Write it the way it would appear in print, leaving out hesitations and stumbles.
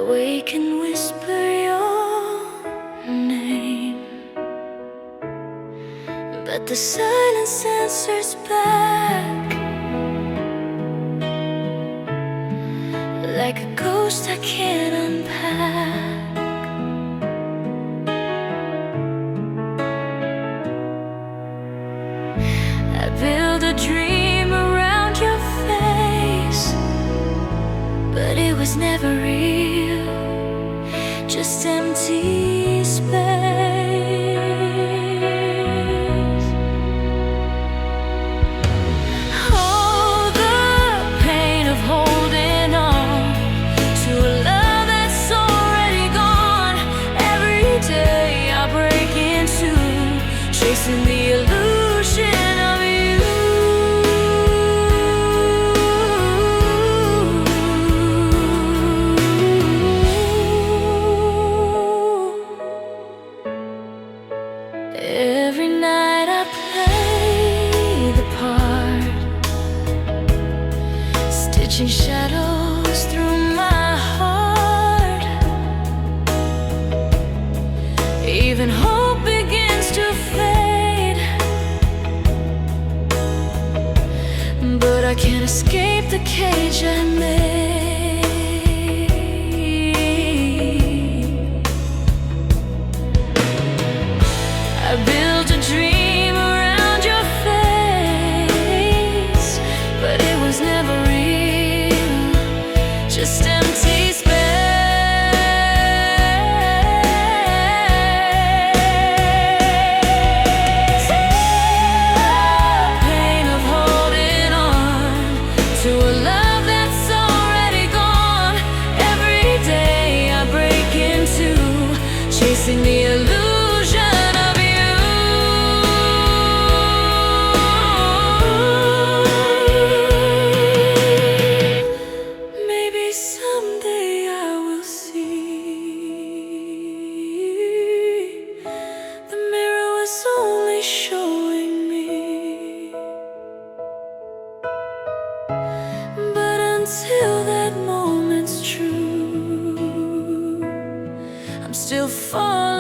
wake and whisper your name, but the silence answers back like a ghost I can't unpack. I build a dream around your face, but it was never real, just empty space. Oh, the pain of holding on to a love that's already gone. Every day I break into chasing the illusion of you. Every night I play the part, stitching shadows through my heart. Even hope begins to fade, but I can't escape the cage I made. I built a dream around your face, but it was never real, just empty space. The pain of holding on to a love that's already gone. Every day I break into chasing the illusion of you. Maybe someday I will see the mirror was only showing me, but until that moment's true, I'm still falling